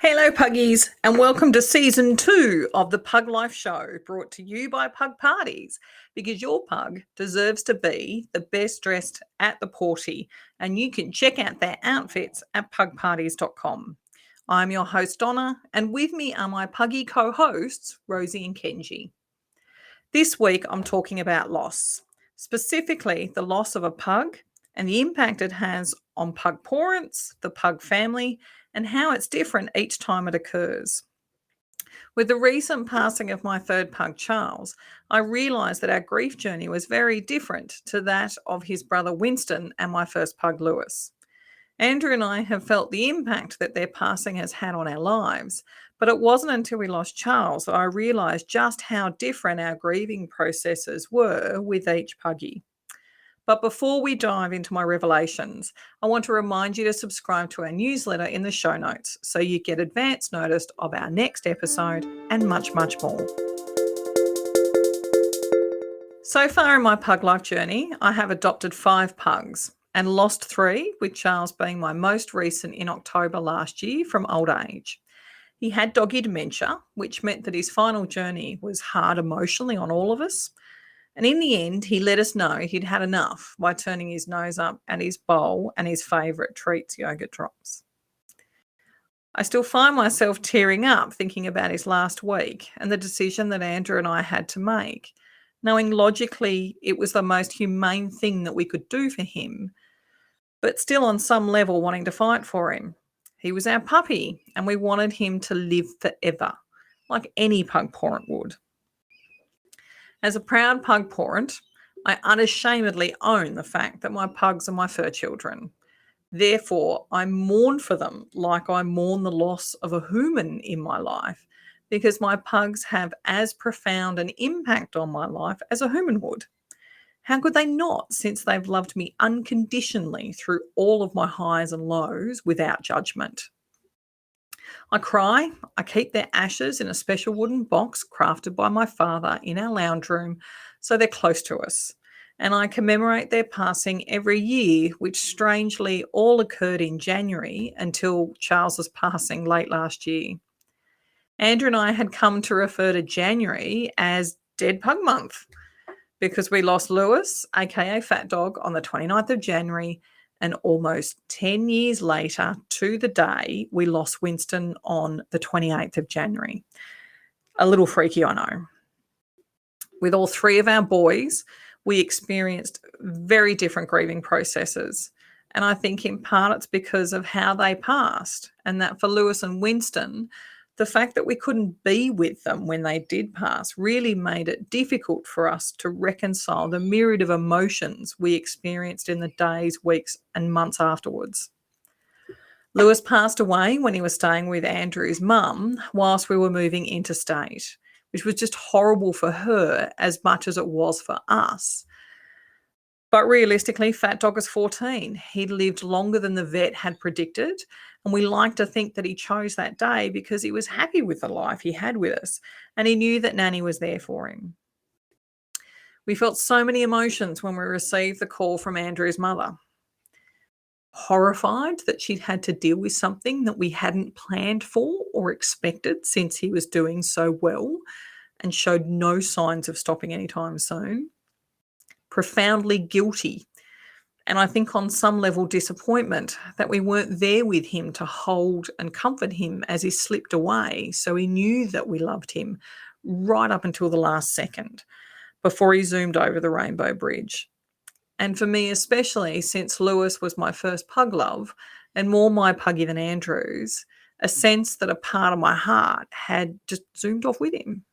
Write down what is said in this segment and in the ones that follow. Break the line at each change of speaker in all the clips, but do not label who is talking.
Hello, Puggies, and welcome to Season 2 of the Pug Life Show, brought to you by Pug Parties, because your pug deserves to be the best dressed at the party, and you can check out their outfits at pugparties.com. I'm your host, Donna, and with me are my Puggy co-hosts, Rosie and Kenji. This week, I'm talking about loss, specifically the loss of a pug and the impact it has on Pug Pawrents, the Pug family, and how it's different each time it occurs. With the recent passing of my third pug, Charles, I realised that our grief journey was very different to that of his brother Winston and my first pug, Louis. Andrew and I have felt the impact that their passing has had on our lives, but it wasn't until we lost Charles that I realised just how different our grieving processes were with each puggy. But before we dive into my revelations, I want to remind you to subscribe to our newsletter in the show notes so you get advance notice of our next episode and much, much more. So far in my Pug Life journey, I have adopted 5 pugs and lost 3, with Charles being my most recent in October last year from old age. He had doggy dementia, which meant that his final journey was hard emotionally on all of us. And in the end, he let us know he'd had enough by turning his nose up at his bowl and his favourite treats, yogurt drops. I still find myself tearing up thinking about his last week and the decision that Andrew and I had to make, knowing logically it was the most humane thing that we could do for him, but still on some level wanting to fight for him. He was our puppy and we wanted him to live forever, like any Pug Pawrent would. As a proud Pug Pawrent, I unashamedly own the fact that my pugs are my fur children. Therefore, I mourn for them like I mourn the loss of a human in my life, because my pugs have as profound an impact on my life as a human would. How could they not, since they've loved me unconditionally through all of my highs and lows without judgment? I cry, I keep their ashes in a special wooden box crafted by my father in our lounge room, so they're close to us. And I commemorate their passing every year, which strangely all occurred in January until Charles's passing late last year. Andrew and I had come to refer to January as Dead Pug Month because we lost Louis, aka Fat Dog, on the 29th of January, and almost 10 years later to the day, we lost Winston on the 28th of January. A little freaky, I know. With all 3 of our boys, we experienced very different grieving processes. And I think in part it's because of how they passed, and that for Louis and Winston, the fact that we couldn't be with them when they did pass really made it difficult for us to reconcile the myriad of emotions we experienced in the days, weeks, and months afterwards. Louis passed away when he was staying with Andrew's mum whilst we were moving interstate, which was just horrible for her as much as it was for us. But realistically, Fat Dog is 14. He'd lived longer than the vet had predicted, and we like to think that he chose that day because he was happy with the life he had with us, and he knew that Nanny was there for him. We felt so many emotions when we received the call from Andrew's mother. Horrified that she'd had to deal with something that we hadn't planned for or expected, since he was doing so well and showed no signs of stopping anytime soon. Profoundly guilty, and I think on some level disappointment that we weren't there with him to hold and comfort him as he slipped away, so he knew that we loved him right up until the last second before he zoomed over the Rainbow Bridge. And for me especially, since Louis was my first pug love and more my puggy than Andrew's, a sense that a part of my heart had just zoomed off with him.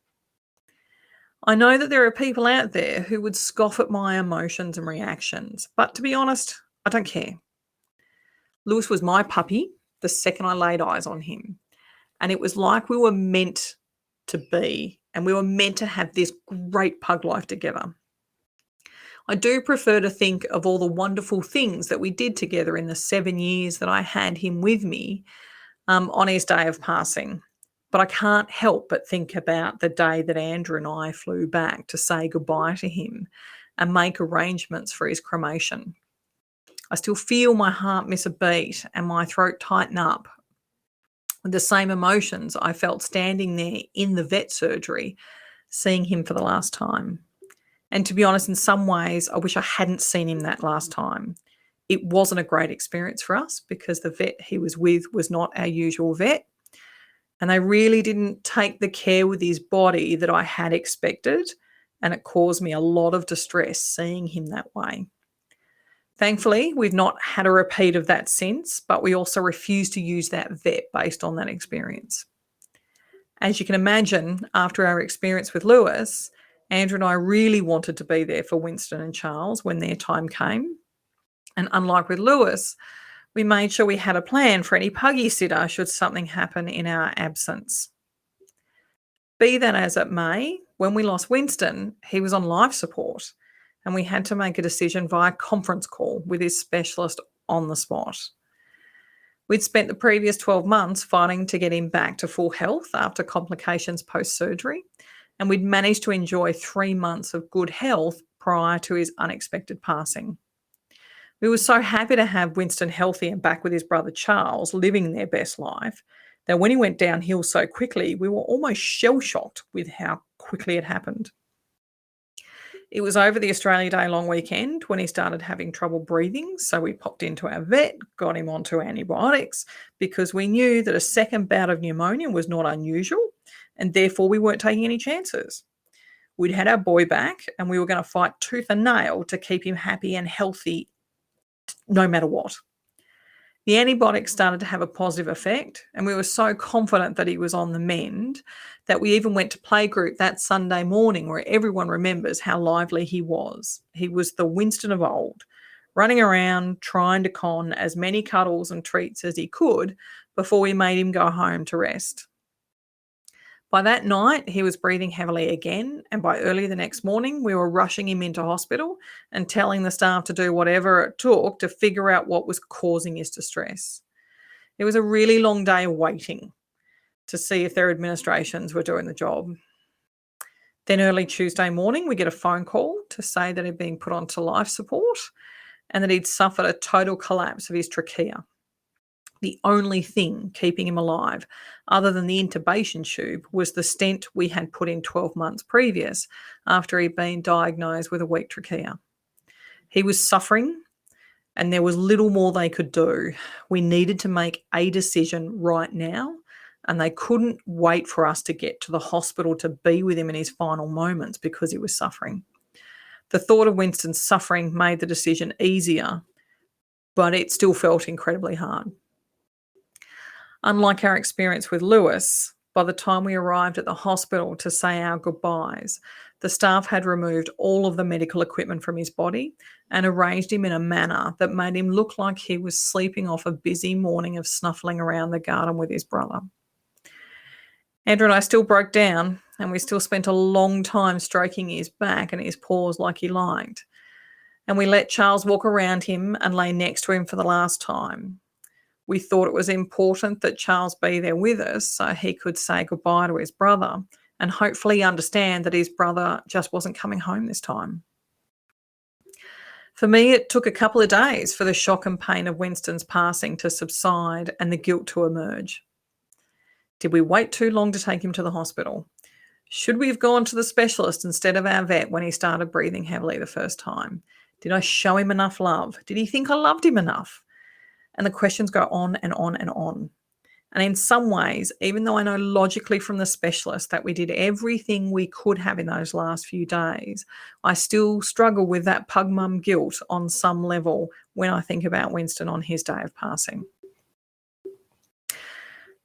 I know that there are people out there who would scoff at my emotions and reactions, but to be honest, I don't care. Louis was my puppy the second I laid eyes on him, and it was like we were meant to be, and we were meant to have this great pug life together. I do prefer to think of all the wonderful things that we did together in the 7 years that I had him with me on his day of passing. But I can't help but think about the day that Andrew and I flew back to say goodbye to him and make arrangements for his cremation. I still feel my heart miss a beat and my throat tighten up The same emotions I felt standing there in the vet surgery, seeing him for the last time. And to be honest, in some ways, I wish I hadn't seen him that last time. It wasn't a great experience for us because the vet he was with was not our usual vet. And they really didn't take the care with his body that I had expected. And it caused me a lot of distress seeing him that way. Thankfully, we've not had a repeat of that since, but we also refuse to use that vet based on that experience. As you can imagine, after our experience with Louis, Andrew and I really wanted to be there for Winston and Charles when their time came. And unlike with Louis, we made sure we had a plan for any puggy sitter should something happen in our absence. Be that as it may, when we lost Winston, he was on life support, and we had to make a decision via conference call with his specialist on the spot. We'd spent the previous 12 months fighting to get him back to full health after complications post-surgery, and we'd managed to enjoy 3 months of good health prior to his unexpected passing. We were so happy to have Winston healthy and back with his brother Charles, living their best life, that when he went downhill so quickly, we were almost shell-shocked with how quickly it happened. It was over the Australia Day long weekend when he started having trouble breathing, so we popped into our vet, got him onto antibiotics, because we knew that a second bout of pneumonia was not unusual, and therefore we weren't taking any chances. We'd had our boy back, and we were going to fight tooth and nail to keep him happy and healthy no matter what. The antibiotics started to have a positive effect, and we were so confident that he was on the mend that we even went to playgroup that Sunday morning, where everyone remembers how lively he was. He was the Winston of old, running around trying to con as many cuddles and treats as he could before we made him go home to rest. By that night, he was breathing heavily again, and by early the next morning, we were rushing him into hospital and telling the staff to do whatever it took to figure out what was causing his distress. It was a really long day of waiting to see if their administrations were doing the job. Then early Tuesday morning, we get a phone call to say that he'd been put onto life support and that he'd suffered a total collapse of his trachea. The only thing keeping him alive, other than the intubation tube, was the stent we had put in 12 months previous after he'd been diagnosed with a weak trachea. He was suffering, and there was little more they could do. We needed to make a decision right now, and they couldn't wait for us to get to the hospital to be with him in his final moments because he was suffering. The thought of Winston's suffering made the decision easier, but it still felt incredibly hard. Unlike our experience with Louis, by the time we arrived at the hospital to say our goodbyes, the staff had removed all of the medical equipment from his body and arranged him in a manner that made him look like he was sleeping off a busy morning of snuffling around the garden with his brother. Andrew and I still broke down, and we still spent a long time stroking his back and his paws like he liked. And we let Charles walk around him and lay next to him for the last time. We thought it was important that Charles be there with us so he could say goodbye to his brother and hopefully understand that his brother just wasn't coming home this time. For me, it took a couple of days for the shock and pain of Winston's passing to subside and the guilt to emerge. Did we wait too long to take him to the hospital? Should we have gone to the specialist instead of our vet when he started breathing heavily the first time? Did I show him enough love? Did he think I loved him enough? And the questions go on and on and on. And in some ways, even though I know logically from the specialist that we did everything we could have in those last few days, I still struggle with that pug mum guilt on some level when I think about Winston on his day of passing.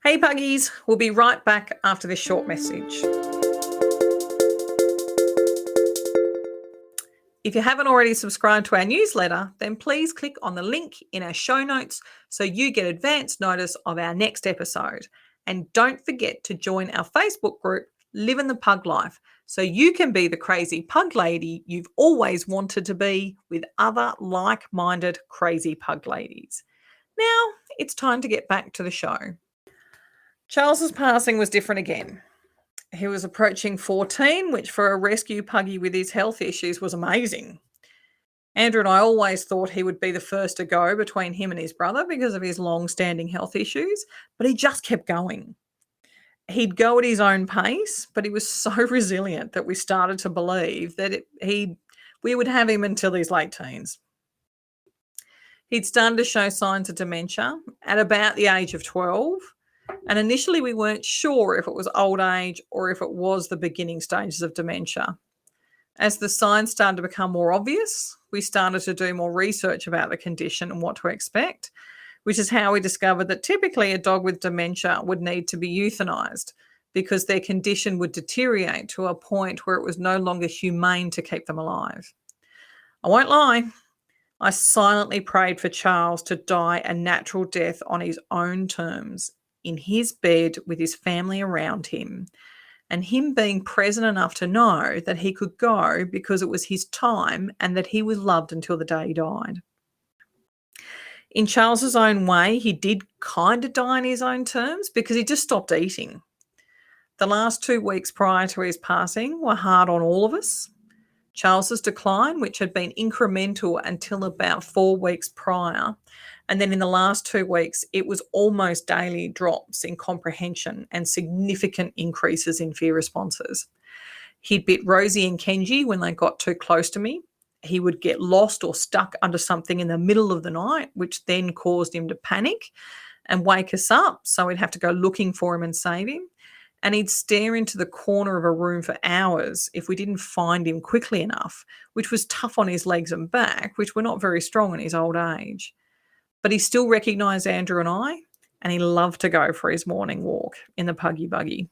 Hey Puggies, we'll be right back after this short message. If you haven't already subscribed to our newsletter, then please click on the link in our show notes so you get advance notice of our next episode. And don't forget to join our Facebook group, Living the Pug Life, so you can be the crazy pug lady you've always wanted to be with other like-minded crazy pug ladies. Now, it's time to get back to the show. Charles's passing was different again. He was approaching 14, which for a rescue puggy with his health issues was amazing. Andrew and I always thought he would be the first to go between him and his brother because of his long-standing health issues, but he just kept going. He'd go at his own pace, but he was so resilient that we started to believe that we would have him until his late teens. He'd started to show signs of dementia at about the age of 12, and initially we weren't sure if it was old age or if it was the beginning stages of dementia. As the signs started to become more obvious, we started to do more research about the condition and what to expect, which is how we discovered that typically a dog with dementia would need to be euthanized because their condition would deteriorate to a point where it was no longer humane to keep them alive. I won't lie, I silently prayed for Charles to die a natural death on his own terms, in his bed with his family around him, and him being present enough to know that he could go because it was his time and that he was loved until the day he died. In Charles's own way, he did kind of die on his own terms because he just stopped eating. The last 2 weeks prior to his passing were hard on all of us. Charles's decline, which had been incremental until about 4 weeks prior, and then in the last 2 weeks, it was almost daily drops in comprehension and significant increases in fear responses. He'd bit Rosie and Kenji when they got too close to me. He would get lost or stuck under something in the middle of the night, which then caused him to panic and wake us up. So we'd have to go looking for him and save him. And he'd stare into the corner of a room for hours if we didn't find him quickly enough, which was tough on his legs and back, which were not very strong in his old age. But he still recognised Andrew and I, and he loved to go for his morning walk in the Puggie buggy.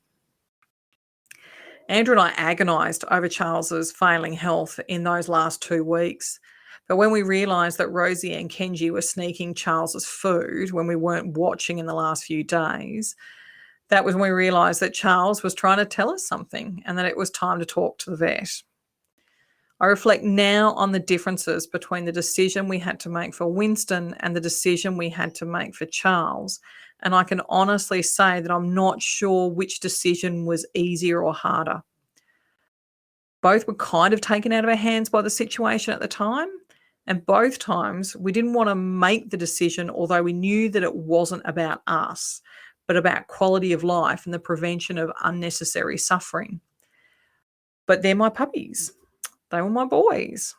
Andrew and I agonised over Charles's failing health in those last 2 weeks. But when we realised that Rosie and Kenji were sneaking Charles's food when we weren't watching in the last few days, that was when we realised that Charles was trying to tell us something and that it was time to talk to the vet. I reflect now on the differences between the decision we had to make for Winston and the decision we had to make for Charles, and I can honestly say that I'm not sure which decision was easier or harder. Both were kind of taken out of our hands by the situation at the time, and both times we didn't want to make the decision, although we knew that it wasn't about us, but about quality of life and the prevention of unnecessary suffering. But they're my puppies. They were my boys,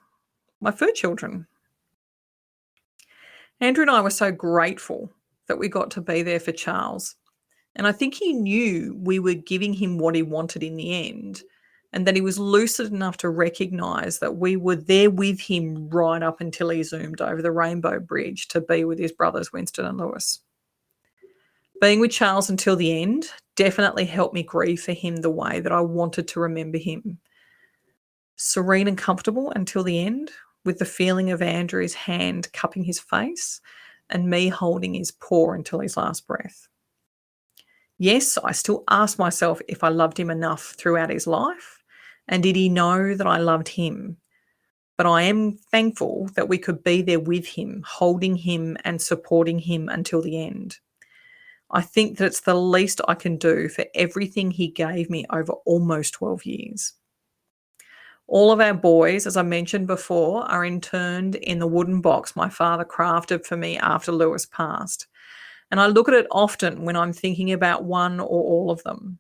my fur children. Andrew and I were so grateful that we got to be there for Charles. And I think he knew we were giving him what he wanted in the end, and that he was lucid enough to recognise that we were there with him right up until he zoomed over the Rainbow Bridge to be with his brothers Winston and Louis. Being with Charles until the end definitely helped me grieve for him the way that I wanted to remember him. Serene and comfortable until the end, with the feeling of Andrew's hand cupping his face and me holding his paw until his last breath. Yes, I still ask myself if I loved him enough throughout his life, and did he know that I loved him? But I am thankful that we could be there with him, holding him and supporting him until the end. I think that it's the least I can do for everything he gave me over almost 12 years. All of our boys, as I mentioned before, are interned in the wooden box my father crafted for me after Louis passed. And I look at it often when I'm thinking about one or all of them.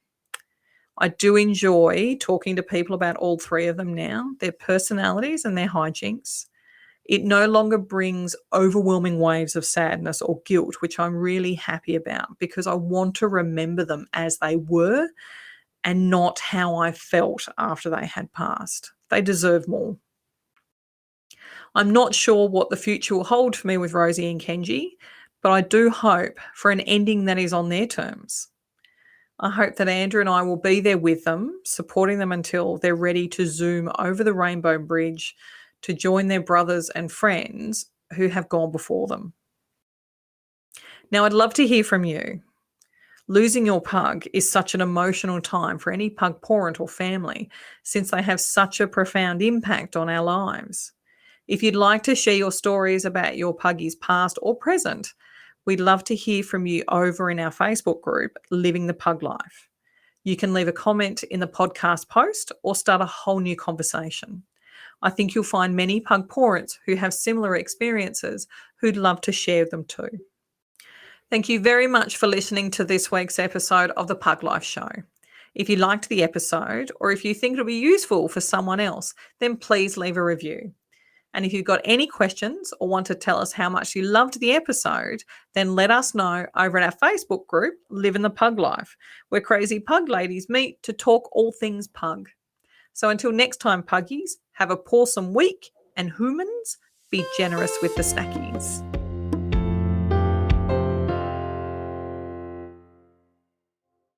I do enjoy talking to people about all 3 of them now, their personalities and their hijinks. It no longer brings overwhelming waves of sadness or guilt, which I'm really happy about because I want to remember them as they were and not how I felt after they had passed. They deserve more. I'm not sure what the future will hold for me with Rosie and Kenji, but I do hope for an ending that is on their terms. I hope that Andrew and I will be there with them, supporting them until they're ready to zoom over the Rainbow Bridge to join their brothers and friends who have gone before them. Now, I'd love to hear from you. Losing your pug is such an emotional time for any pug parent or family, since they have such a profound impact on our lives. If you'd like to share your stories about your puggies past or present, we'd love to hear from you over in our Facebook group, Living the Pug Life. You can leave a comment in the podcast post or start a whole new conversation. I think you'll find many Pug Pawrents who have similar experiences who'd love to share them too. Thank you very much for listening to this week's episode of the Pug Life Show. If you liked the episode, or if you think it'll be useful for someone else, then please leave a review. And if you've got any questions or want to tell us how much you loved the episode, then let us know over at our Facebook group, Living the Pug Life, where crazy pug ladies meet to talk all things pug. So until next time, puggies, have a pawsome week, and humans, be generous with the snackies.